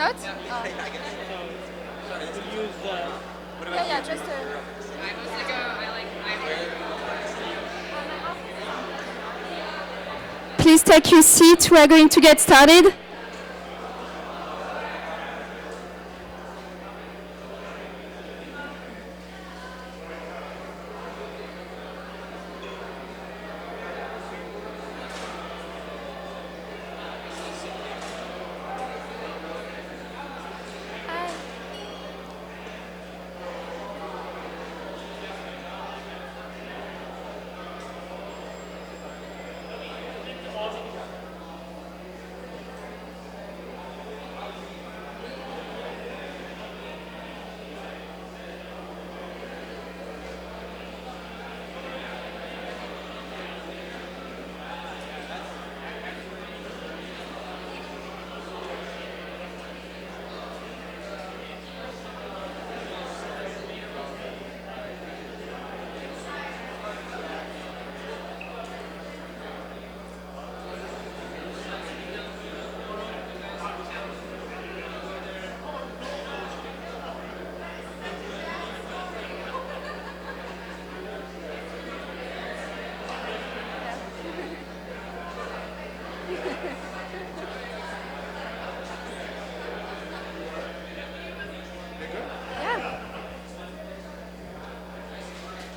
not? Yeah, Just. Please take your seat. We are going to get started.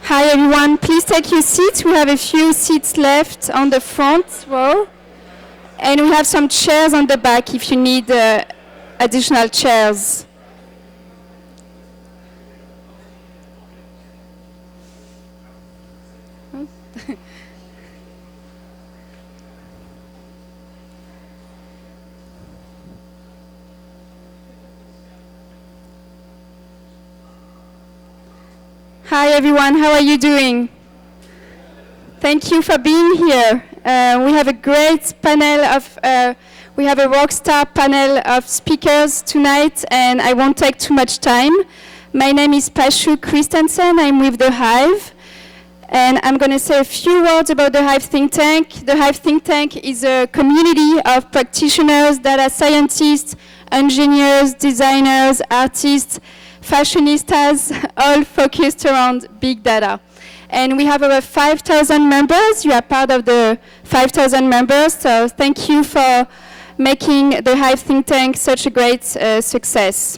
Hi everyone, please take your seats. We have a few seats left on the front row. And we have some chairs on the back if you need additional chairs. Hi everyone, how are you doing? Thank you for being here. We have a great panel of, we have a rockstar panel of speakers tonight, and I won't take too much time. My name is Pashu Christensen, I'm with the Hive, and I'm going to say a few words about the Hive think tank. The Hive think tank is a community of practitioners, data scientists, engineers, designers, artists, fashionistas, all focused around big data. And we have over 5,000 members. You are part of the 5,000 members, so thank you for making the Hive think tank such a great success.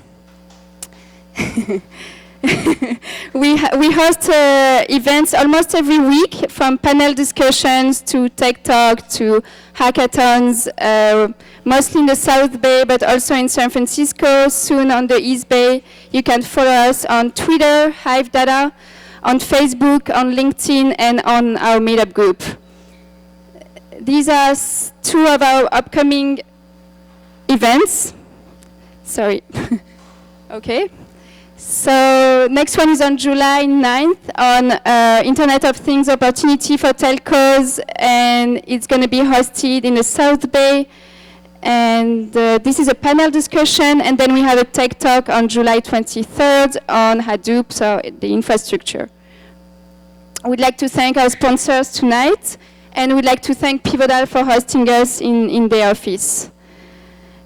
We host events almost every week, from panel discussions to tech talk to hackathons, mostly in the South Bay, but also in San Francisco, soon on the East Bay. You can follow us on Twitter, Hive Data, on Facebook, on LinkedIn, and on our meetup group. These are two of our upcoming events. Sorry. Okay. So next one is on July 9th on Internet of Things opportunity for telcos, and it's going to be hosted in the South Bay. And this is a panel discussion, and then we have a tech talk on July 23rd on Hadoop, so the infrastructure. We'd like to thank our sponsors tonight, and we'd like to thank Pivotal for hosting us in their office.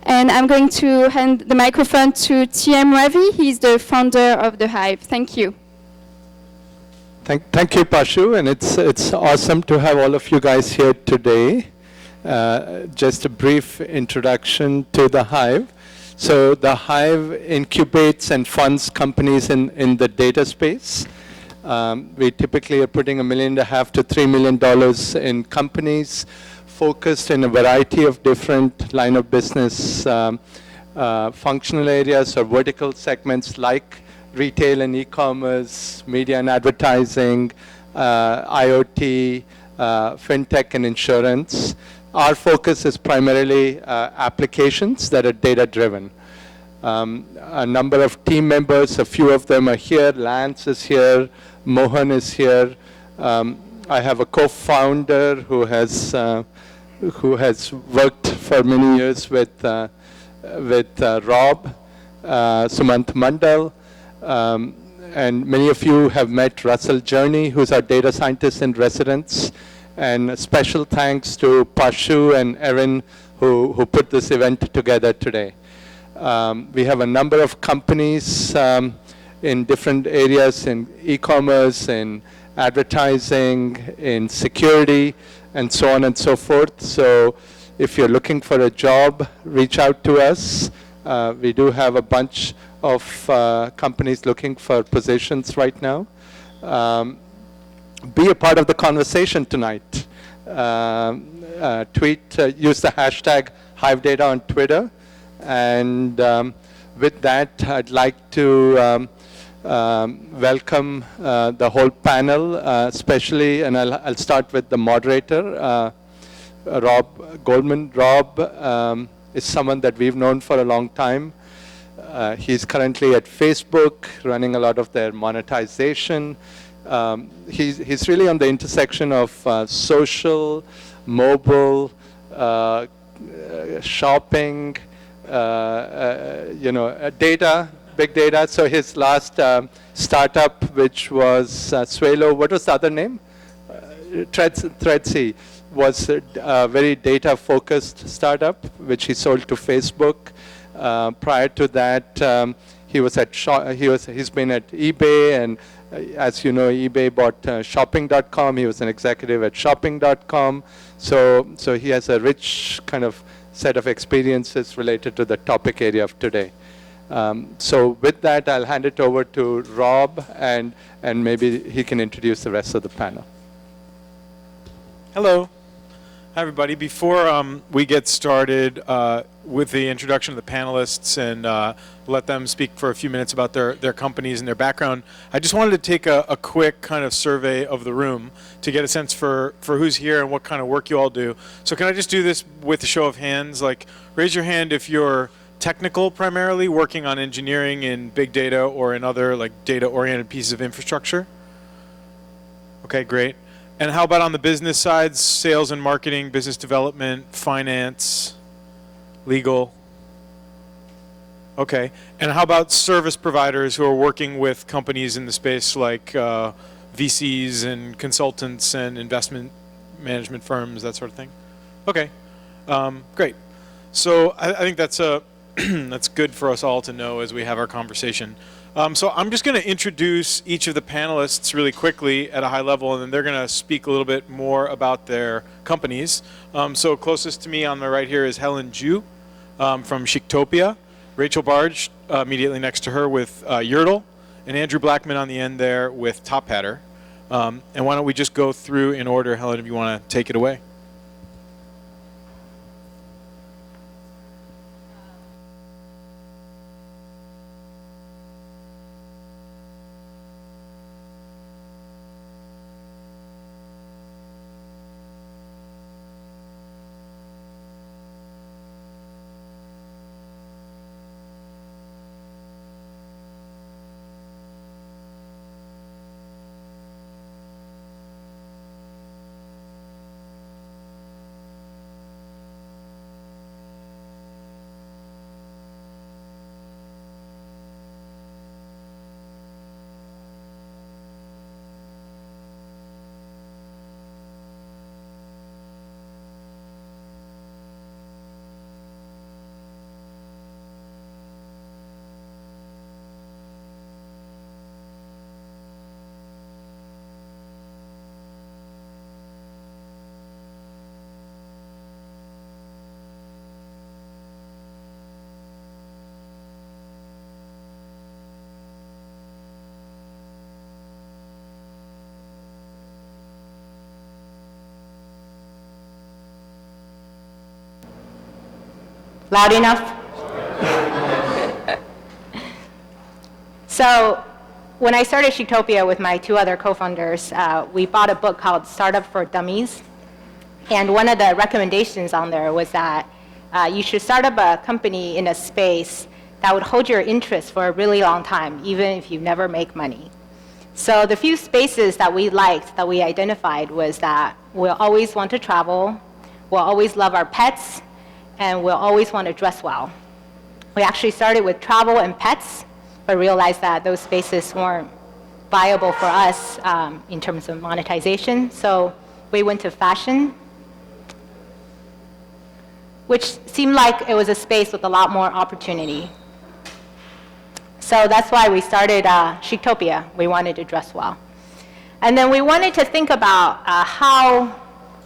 And I'm going to hand the microphone to TM Ravi. He's the founder of the Hive. Thank you. Thank you, Pashu, and it's awesome to have all of you guys here today. Just a brief introduction to the Hive. So the Hive incubates and funds companies in the data space. We typically are putting $1.5 million to $3 million in companies, focused in a variety of different line of business functional areas or vertical segments like retail and e-commerce, media and advertising, IoT, fintech and insurance. Our focus is primarily applications that are data-driven. A number of team members, a few of them are here. Lance is here. Mohan is here. I have a co-founder who has worked for many years with Rob, Sumant Mandal, and many of you have met Russell Journey, who's our data scientist in residence. And a special thanks to Pashu and Erin who put this event together today. We have a number of companies in different areas, in e-commerce, in advertising, in security, and so on and so forth. So if you're looking for a job, reach out to us. We do have a bunch of companies looking for positions right now. Be a part of the conversation tonight. Tweet, use the hashtag HiveData on Twitter. And with that, I'd like to welcome the whole panel, especially, and I'll start with the moderator, Rob Goldman. Rob is someone that we've known for a long time. He's currently at Facebook, running a lot of their monetization. He's really on the intersection of social, mobile, shopping, data, big data. So his last startup, which was Swalo, what was the other name? Threadsy, was a very data-focused startup, which he sold to Facebook. Prior to that, he's been at eBay, and as you know, eBay bought shopping.com. He was an executive at shopping.com. So he has a rich kind of set of experiences related to the topic area of today. So with that, I'll hand it over to Rob, and maybe he can introduce the rest of the panel. Hello. Hi, everybody. Before we get started with the introduction of the panelists and let them speak for a few minutes about their companies and their background, I just wanted to take a quick kind of survey of the room to get a sense for who's here and what kind of work you all do. So can I just do this with a show of hands? Like, raise your hand if you're technical primarily, working on engineering in big data or in other like data-oriented pieces of infrastructure. Okay, great. And how about on the business sides, sales and marketing, business development, finance, legal? Okay. And how about service providers who are working with companies in the space like VCs and consultants and investment management firms, that sort of thing? Okay. Great. So I think that's that's good for us all to know as we have our conversation. So I'm just going to introduce each of the panelists really quickly at a high level, and then they're going to speak a little bit more about their companies. So closest to me on the right here is Helen Zhu from Chictopia, Rachel Barge immediately next to her with Yerdle, and Andrew Blachman on the end there with Tophatter. And why don't we just go through in order, Helen, if you want to take it away. Loud enough? So when I started Chictopia with my two other co-founders, we bought a book called Startup for Dummies. And one of the recommendations on there was that you should start up a company in a space that would hold your interest for a really long time, even if you never make money. So the few spaces that we liked, that we identified, was that we'll always want to travel, we'll always love our pets, and we'll always want to dress well. We actually started with travel and pets, but realized that those spaces weren't viable for us in terms of monetization. So we went to fashion. which seemed like it was a space with a lot more opportunity. So that's why we started Chictopia. We wanted to dress well. And then we wanted to think about how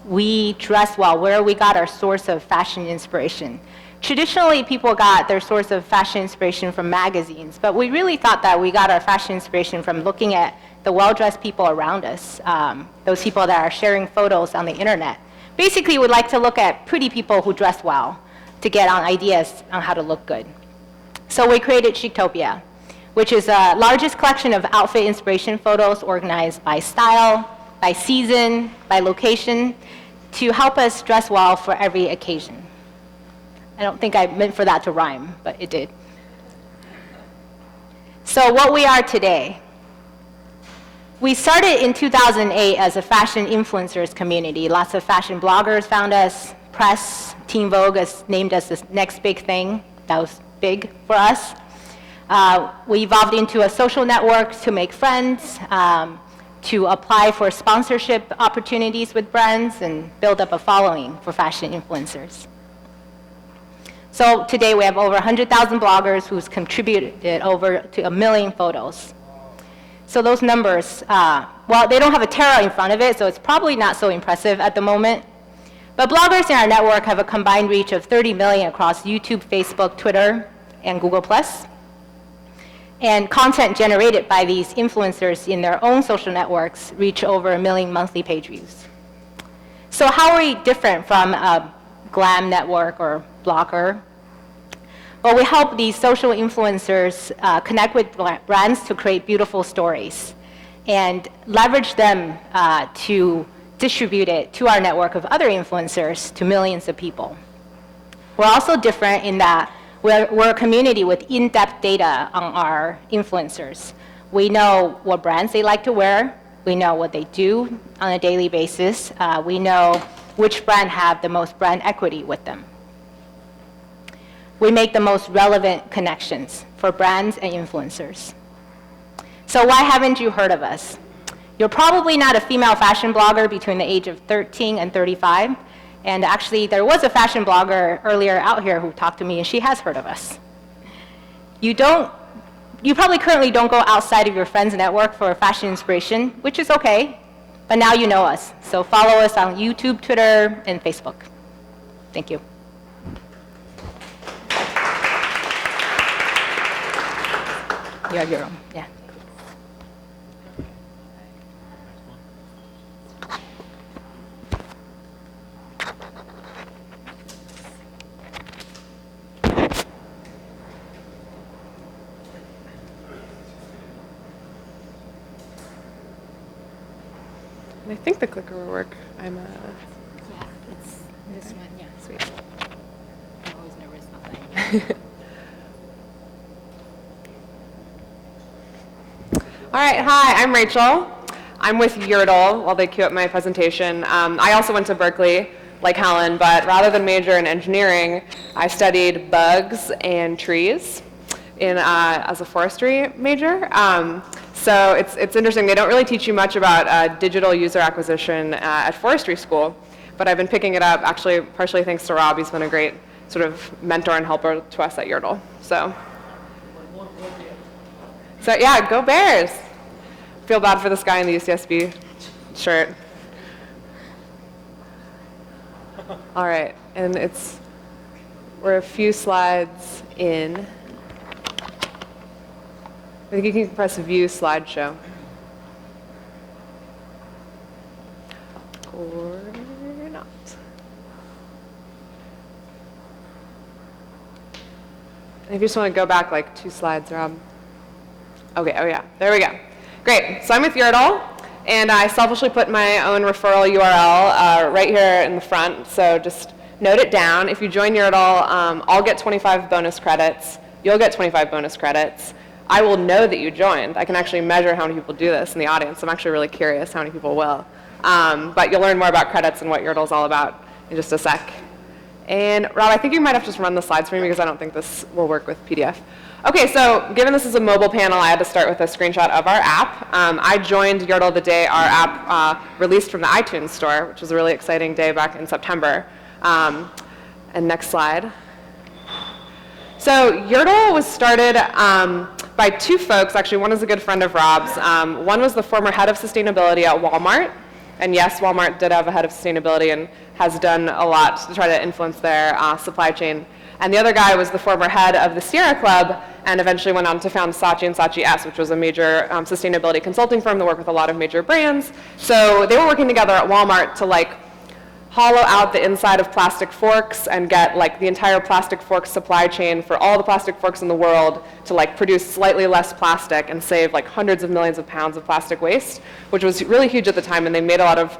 we dress well, where we got our source of fashion inspiration. Traditionally, people got their source of fashion inspiration from magazines, but we really thought that we got our fashion inspiration from looking at the well-dressed people around us, those people that are sharing photos on the internet. Basically, we'd like to look at pretty people who dress well to get on ideas on how to look good. So we created Chictopia, which is the largest collection of outfit inspiration photos organized by style, by season, by location, to help us dress well for every occasion. I don't think I meant for that to rhyme, but it did. So what we are today. We started in 2008 as a fashion influencers community. Lots of fashion bloggers found us, press, Teen Vogue has named us the next big thing. That was big for us. We evolved into a social network to make friends, to apply for sponsorship opportunities with brands, and build up a following for fashion influencers. So today we have over 100,000 bloggers who's contributed over to 1 million photos. So those numbers, well, they don't have a tarot in front of it, so it's probably not so impressive at the moment. But bloggers in our network have a combined reach of 30 million across YouTube, Facebook, Twitter, and Google+. And content generated by these influencers in their own social networks reach over 1 million monthly page views. So how are we different from a glam network or blogger? Well, we help these social influencers connect with brands to create beautiful stories and leverage them to distribute it to our network of other influencers to millions of people. We're also different in that we're a community with in-depth data on our influencers. We know what brands they like to wear. We know what they do on a daily basis. We know which brand have the most brand equity with them. We make the most relevant connections for brands and influencers. So why haven't you heard of us? You're probably not a female fashion blogger between the age of 13 and 35. And actually, there was a fashion blogger earlier out here who talked to me, and she has heard of us. You probably currently don't go outside of your friends' network for fashion inspiration, which is okay, but now you know us. So follow us on YouTube, Twitter, and Facebook. Thank you. You have your own, yeah. And I think the clicker will work. Yeah, it's this one. Yeah, sweet. I'm always nervous about that. All right, hi, I'm Rachel. I'm with Yerdle while they queue up my presentation. I also went to Berkeley, like Helen, but rather than major in engineering, I studied bugs and trees as a forestry major. So it's interesting. They don't really teach you much about digital user acquisition at forestry school, but I've been picking it up actually partially thanks to Rob. He's been a great sort of mentor and helper to us at Yerdle. So yeah, go Bears. Feel bad for this guy in the UCSB shirt. All right, and we're a few slides in. I think you can press view slideshow. Or not. And if you just want to go back like 2 slides, Rob. Okay, oh yeah, there we go. Great, so I'm with Yerdle, and I selfishly put my own referral URL right here in the front, so just note it down. If you join Yerdle, I'll get 25 bonus credits. You'll get 25 bonus credits. I will know that you joined. I can actually measure how many people do this in the audience. I'm actually really curious how many people will. But you'll learn more about credits and what Yerdle's all about in just a sec. And Rob, I think you might have to just run the slides for me because I don't think this will work with PDF. Okay, so given this is a mobile panel, I had to start with a screenshot of our app. I joined Yerdle the day our app released from the iTunes store, which was a really exciting day back in September. And next slide. So Yerdle was started by two folks. Actually, one is a good friend of Rob's. One was the former head of sustainability at Walmart. And yes, Walmart did have a head of sustainability and has done a lot to try to influence their supply chain. And the other guy was the former head of the Sierra Club and eventually went on to found Saatchi and Saatchi S, which was a major sustainability consulting firm that worked with a lot of major brands. So they were working together at Walmart to like hollow out the inside of plastic forks and get like the entire plastic fork supply chain for all the plastic forks in the world to like produce slightly less plastic and save like hundreds of millions of pounds of plastic waste, which was really huge at the time, and they made a lot of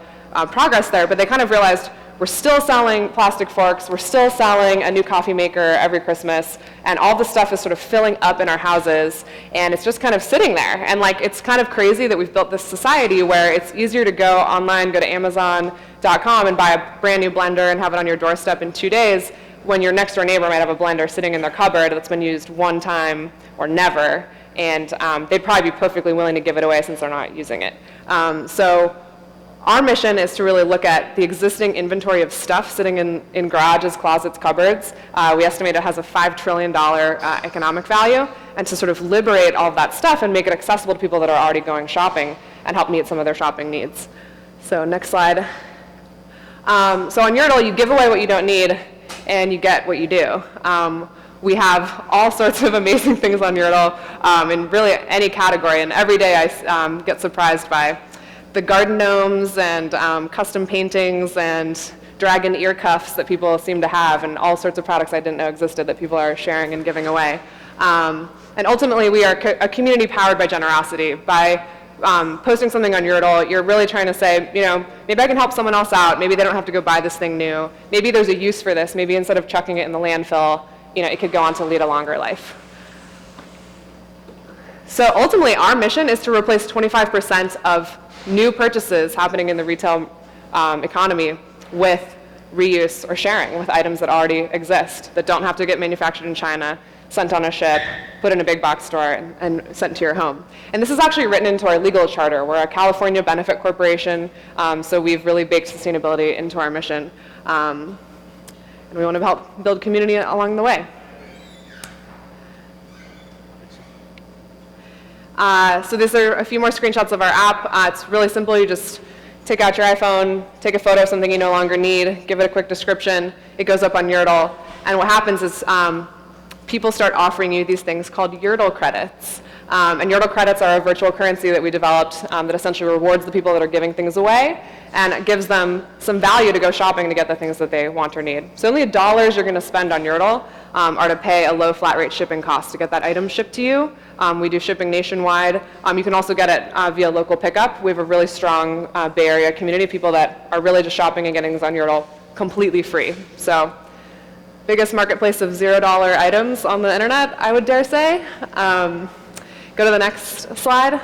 progress there, but they kind of realized we're still selling plastic forks, we're still selling a new coffee maker every Christmas, and all this stuff is sort of filling up in our houses, and it's just kind of sitting there. And like, it's kind of crazy that we've built this society where it's easier to go online, go to Amazon.com and buy a brand new blender and have it on your doorstep in 2 days, when your next door neighbor might have a blender sitting in their cupboard that's been used one time or never, and they'd probably be perfectly willing to give it away since they're not using it. So our mission is to really look at the existing inventory of stuff sitting in garages, closets, cupboards. We estimate it has a $5 trillion economic value, and to sort of liberate all of that stuff and make it accessible to people that are already going shopping and help meet some of their shopping needs. So next slide. So on Yerdle, you give away what you don't need, and you get what you do. We have all sorts of amazing things on Yerdle in really any category, and every day I get surprised by the garden gnomes and custom paintings and dragon ear cuffs that people seem to have, and all sorts of products I didn't know existed that people are sharing and giving away. And ultimately, we are a community powered by generosity. By posting something on Yerdle, you're really trying to say, you know, maybe I can help someone else out. Maybe they don't have to go buy this thing new. Maybe there's a use for this. Maybe instead of chucking it in the landfill, you know, it could go on to lead a longer life. So ultimately, our mission is to replace 25% of new purchases happening in the retail economy with reuse or sharing with items that already exist, that don't have to get manufactured in China, sent on a ship, put in a big box store, and sent to your home. And this is actually written into our legal charter. We're a California benefit corporation, so we've really baked sustainability into our mission. And we want to help build community along the way. So these are a few more screenshots of our app. It's really simple. You just take out your iPhone, take a photo of something you no longer need, give it a quick description. It goes up on Yerdle. And what happens is people start offering you these things called Yerdle credits. And Yerdle credits are a virtual currency that we developed that essentially rewards the people that are giving things away, and it gives them some value to go shopping to get the things that they want or need. So only $1 you're going to spend on Yerdle are to pay a low flat rate shipping cost to get that item shipped to you. We do shipping nationwide. You can also get it via local pickup. We have a really strong Bay Area community of people that are really just shopping and getting things on Yerdle completely free. So biggest marketplace of $0 items on the internet, I would dare say. Go to the next slide.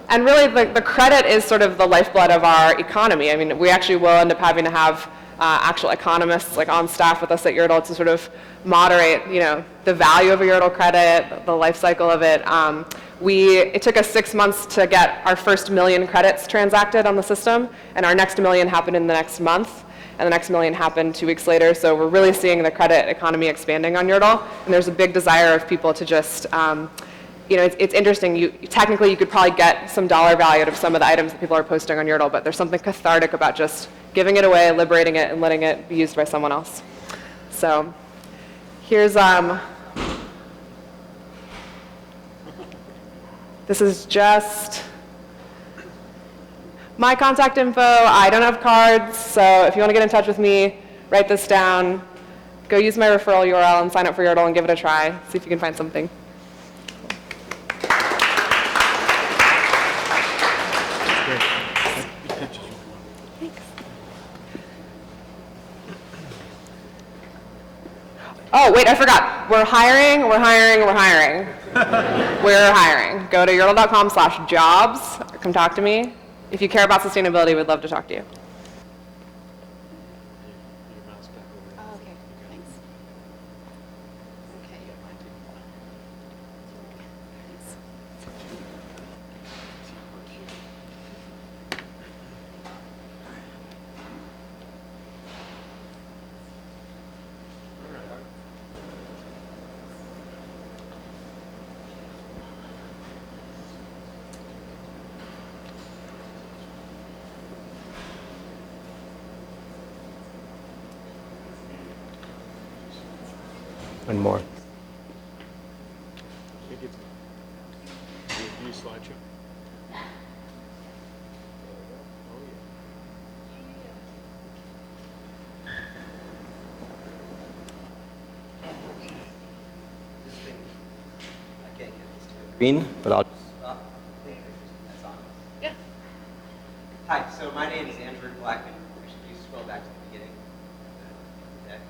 And really, the credit is sort of the lifeblood of our economy. I mean, we actually will end up having to have actual economists like on staff with us at Yerdle to sort of moderate, you know, the value of a Yerdle credit, the life cycle of it. It took us 6 months to get our first 1 million credits transacted on the system, and our next 1 million happened in the next month, and the next 1 million happened 2 weeks later. So we're really seeing the credit economy expanding on Yerdle, and there's a big desire of people to just you know, it's interesting. Technically, you could probably get some dollar value out of some of the items that people are posting on Yerdle, but there's something cathartic about just giving it away, liberating it, and letting it be used by someone else. So here's, this is just my contact info. I don't have cards, so if you want to get in touch with me, write this down. Go use my referral URL and sign up for Yerdle and give it a try. See if you can find something. Oh, wait, I forgot. We're hiring. We're hiring. Go to yerdle.com/jobs. Come talk to me. If you care about sustainability, we'd love to talk to you. Oh, okay, thanks. Okay. One more. Green, but I'll. That's on. Yeah. Hi, so my name is Andrew Blachman. Should you scroll back to the beginning of the deck?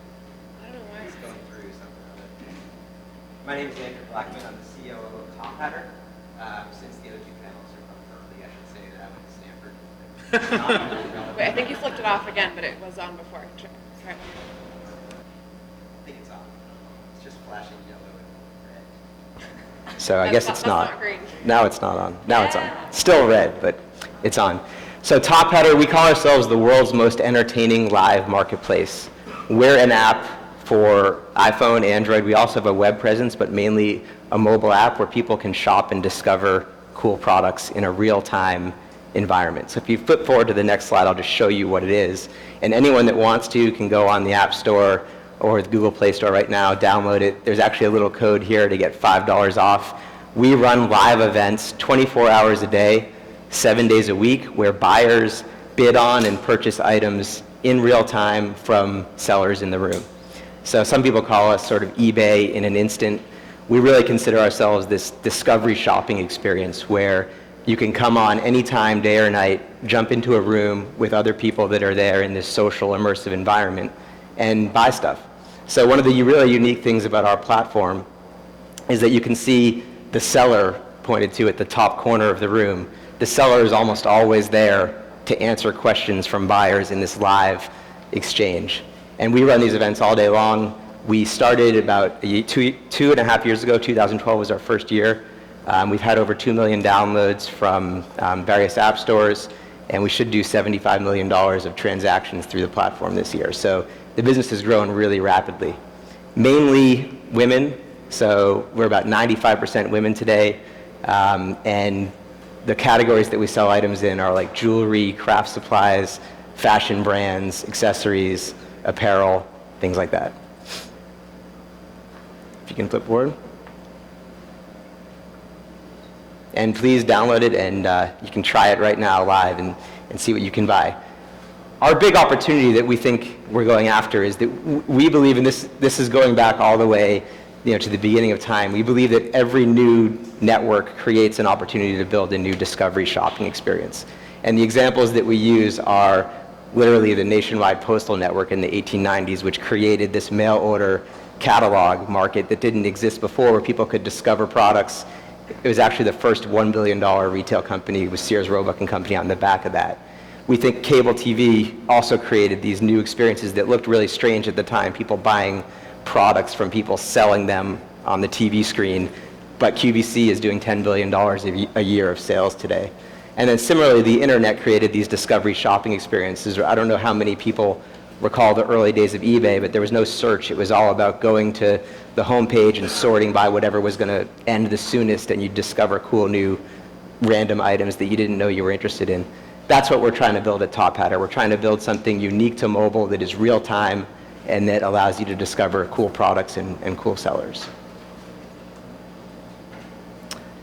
I don't know why It's going through something of it. My name is Andrew Blachman. I'm the COO of Tophatter. Since the other two panelists are from Berkeley, I should say that I went to Stanford. Wait, I think you flipped it off again, but it was on before. Try. I think it's on. It's just flashing yellow and red. So I guess it's not. Green. Now it's not on. Now it's on. Still red, but it's on. So Tophatter, we call ourselves the world's most entertaining live marketplace. We're an app for iPhone, Android. We also have a web presence, but mainly a mobile app where people can shop and discover cool products in a real-time environment. So if you flip forward to the next slide, I'll just show you what it is. And anyone that wants to can go on the App Store or the Google Play Store right now, download it. There's actually a little code here to get $5 off. We run live events 24 hours a day, 7 days a week, where buyers bid on and purchase items in real time from sellers in the room. So some people call us sort of eBay in an instant. We really consider ourselves this discovery shopping experience where you can come on anytime, day or night, jump into a room with other people that are there in this social immersive environment and buy stuff. So one of the really unique things about our platform is that you can see the seller pointed to at the top corner of the room. The seller is almost always there to answer questions from buyers in this live exchange. And we run these events all day long. We started about 2.5 years ago. 2012 was our first year. We've had over 2 million downloads from various app stores, and we should do $75 million of transactions through the platform this year. So the business has grown really rapidly. Mainly women, so we're about 95% women today, and the categories that we sell items in are like jewelry, craft supplies, fashion brands, accessories, apparel, things like that. If you can flip forward. And please download it, and you can try it right now live and see what you can buy. Our big opportunity that we think we're going after is that we believe, and this is going back all the way to the beginning of time, we believe that every new network creates an opportunity to build a new discovery shopping experience. And the examples that we use are literally the nationwide postal network in the 1890s, which created this mail order catalog market that didn't exist before, where people could discover products. It was actually the first $1 billion retail company with Sears, Roebuck and Company on the back of that. We think cable TV also created these new experiences that looked really strange at the time, people buying products from people selling them on the TV screen, but QVC is doing $10 billion a year of sales today. And then similarly, the internet created these discovery shopping experiences. I don't know how many people recall the early days of eBay, but there was no search. It was all about going to the homepage and sorting by whatever was going to end the soonest, and you'd discover cool new random items that you didn't know you were interested in. That's what we're trying to build at Tophatter. We're trying to build something unique to mobile that is real time and that allows you to discover cool products and cool sellers.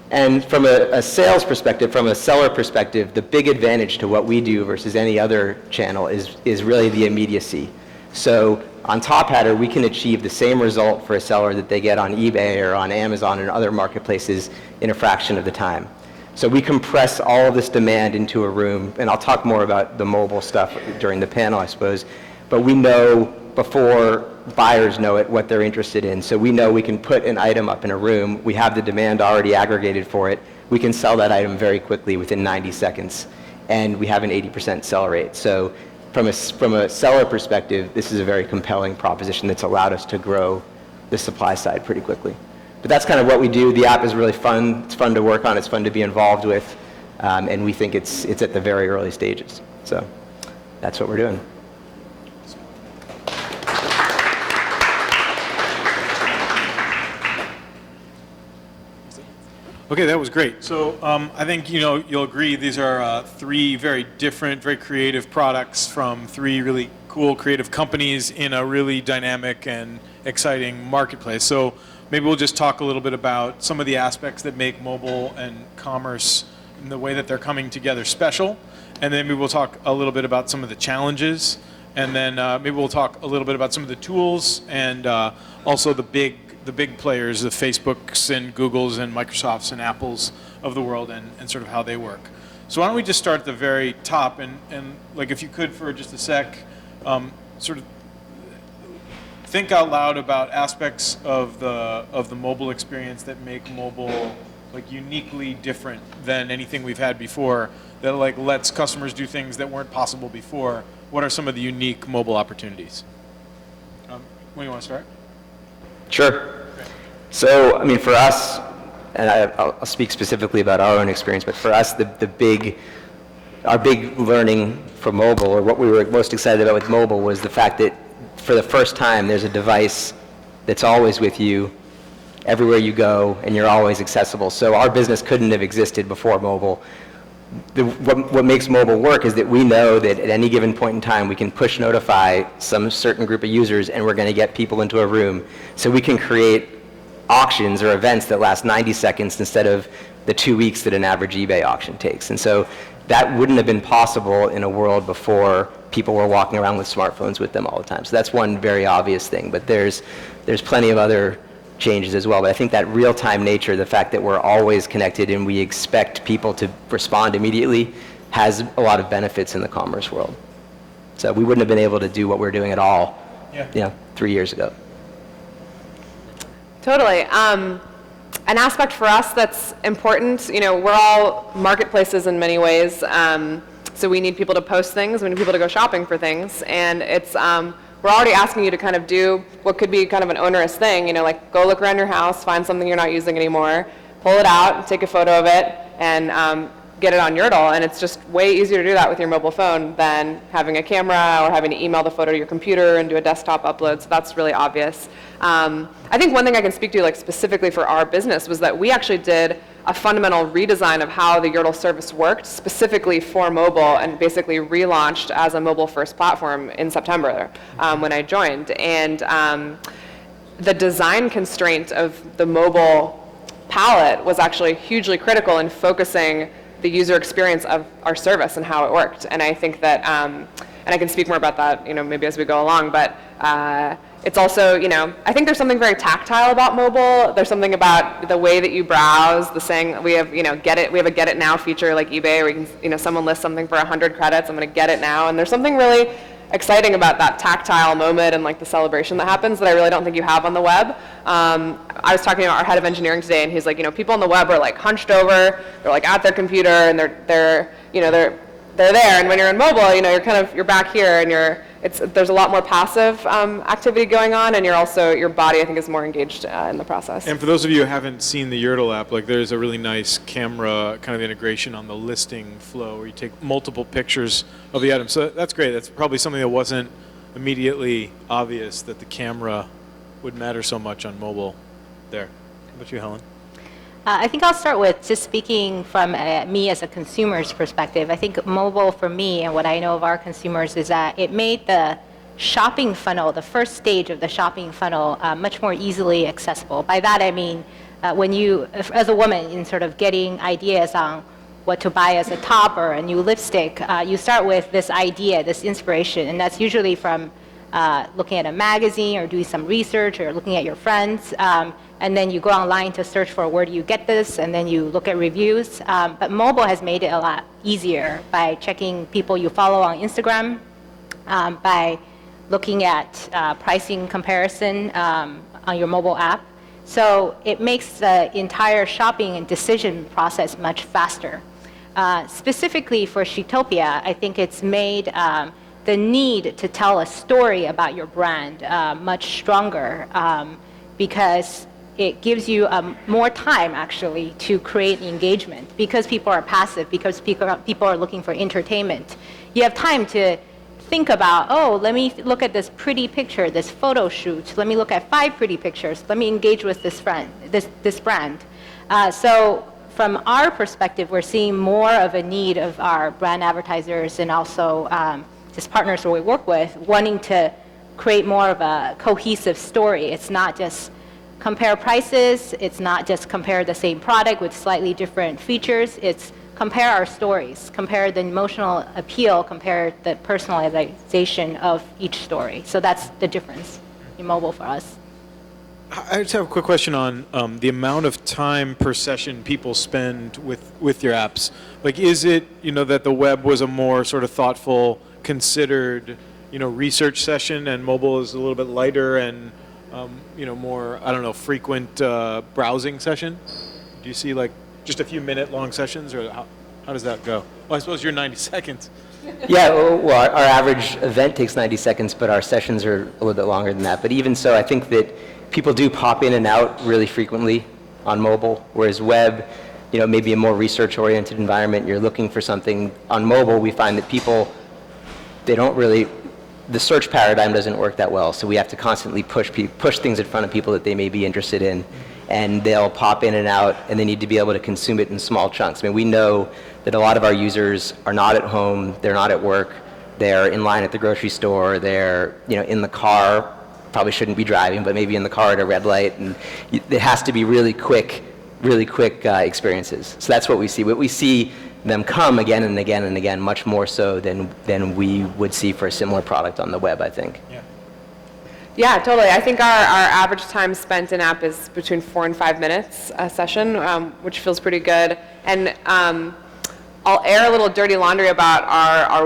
And from a sales perspective, from a seller perspective, the big advantage to what we do versus any other channel is really the immediacy. So on Tophatter, we can achieve the same result for a seller that they get on eBay or on Amazon and other marketplaces in a fraction of the time. So we compress all of this demand into a room, and I'll talk more about the mobile stuff during the panel, I suppose, but we know before buyers know it what they're interested in. So we know we can put an item up in a room, we have the demand already aggregated for it, we can sell that item very quickly within 90 seconds, and we have an 80% sell rate. So from a seller perspective, this is a very compelling proposition that's allowed us to grow the supply side pretty quickly. But that's kind of what we do. The app is really fun. It's fun to work on. It's fun to be involved with. And we think it's at the very early stages. So that's what we're doing. Okay, that was great. So I think you'll agree these are three very different, very creative products from three really cool, creative companies in a really dynamic and exciting marketplace. So maybe we'll just talk a little bit about some of the aspects that make mobile and commerce and the way that they're coming together special, and then maybe we'll talk a little bit about some of the challenges, and then maybe we'll talk a little bit about some of the tools and also the big players, the Facebooks and Googles and Microsofts and Apples of the world, and sort of how they work. So why don't we just start at the very top, and like if you could for just a sec, sort of think out loud about aspects of the mobile experience that make mobile like uniquely different than anything we've had before, that like lets customers do things that weren't possible before. What are some of the unique mobile opportunities? When do you want to start? Sure. So, I mean, for us, and I'll speak specifically about our own experience, but for us, our big learning for mobile, or what we were most excited about with mobile, was the fact that for the first time, there's a device that's always with you, everywhere you go, and you're always accessible. So our business couldn't have existed before mobile. What makes mobile work is that we know that at any given point in time, we can push notify some certain group of users, and we're going to get people into a room. So we can create auctions or events that last 90 seconds instead of the 2 weeks that an average eBay auction takes. And so that wouldn't have been possible in a world before people were walking around with smartphones with them all the time. So that's one very obvious thing, but there's plenty of other changes as well. But I think that real-time nature, the fact that we're always connected and we expect people to respond immediately, has a lot of benefits in the commerce world. So we wouldn't have been able to do what we're doing at all 3 years ago. Totally. An aspect for us that's important, we're all marketplaces in many ways. So we need people to post things, we need people to go shopping for things, and it's we're already asking you to kind of do what could be kind of an onerous thing, like go look around your house, find something you're not using anymore, pull it out, take a photo of it, and get it on Yerdle. And it's just way easier to do that with your mobile phone than having a camera or having to email the photo to your computer and do a desktop upload. So that's really obvious. I think one thing I can speak to like specifically for our business was that we actually did a fundamental redesign of how the Yerdle service worked specifically for mobile, and basically relaunched as a mobile-first platform in September when I joined. And the design constraint of the mobile palette was actually hugely critical in focusing the user experience of our service and how it worked. And I think that, and I can speak more about that, maybe as we go along, but it's also, I think there's something very tactile about mobile. There's something about the way that you browse, the saying, we have, we have a get it now feature like eBay where you can, someone lists something for 100 credits, I'm gonna get it now. And there's something really exciting about that tactile moment and like the celebration that happens that I really don't think you have on the web. I was talking to our head of engineering today, and he's like, people on the web are like hunched over, they're like at their computer, and they're there. And when you're in mobile, you're back here, and there's a lot more passive activity going on, and your body, I think, is more engaged in the process. And for those of you who haven't seen the Yerdle app, like there's a really nice camera kind of integration on the listing flow where you take multiple pictures of the item. So that's great. That's probably something that wasn't immediately obvious, that the camera would matter so much on mobile there. How about you, Helen? I think I'll start with just speaking from me as a consumer's perspective. I think mobile for me, and what I know of our consumers, is that it made the shopping funnel, the first stage of the shopping funnel, much more easily accessible. By that I mean when you, as a woman, in sort of getting ideas on what to buy as a top or a new lipstick, you start with this idea, this inspiration, and that's usually from looking at a magazine or doing some research or looking at your friends. And then you go online to search for where do you get this, and then you look at reviews. But mobile has made it a lot easier by checking people you follow on Instagram, by looking at pricing comparison on your mobile app. So it makes the entire shopping and decision process much faster. Specifically for Chictopia, I think it's made the need to tell a story about your brand much stronger, because it gives you more time, actually, to create engagement. Because people are passive, because people are looking for entertainment, you have time to think about, let me look at this pretty picture, this photo shoot. Let me look at 5 pretty pictures. Let me engage with this brand. So from our perspective, we're seeing more of a need of our brand advertisers and also just partners who we work with wanting to create more of a cohesive story. It's not just compare prices, it's not just compare the same product with slightly different features, it's compare our stories, compare the emotional appeal, compare the personalization of each story. So that's the difference in mobile for us. I just have a quick question on the amount of time per session people spend with your apps. Like, is it, that the web was a more sort of thoughtful, considered, research session, and mobile is a little bit lighter and, more, I don't know, frequent browsing session? Do you see, like, just a few minute long sessions, or how does that go? Well, I suppose you're 90 seconds. Yeah, well, our average event takes 90 seconds, but our sessions are a little bit longer than that. But even so, I think that people do pop in and out really frequently on mobile, whereas web, maybe a more research-oriented environment, you're looking for something. On mobile, we find that people, the search paradigm doesn't work that well, so we have to constantly push things in front of people that they may be interested in, and they'll pop in and out, and they need to be able to consume it in small chunks. I mean, we know that a lot of our users are not at home, they're not at work, they're in line at the grocery store, they're in the car, probably shouldn't be driving, but maybe in the car at a red light, and it has to be really quick experiences. So that's what we see. We see them come again and again and again, much more so than we would see for a similar product on the web, I think. Yeah. Yeah, totally. I think our average time spent in app is between 4 and 5 minutes a session, which feels pretty good. And I'll air a little dirty laundry about our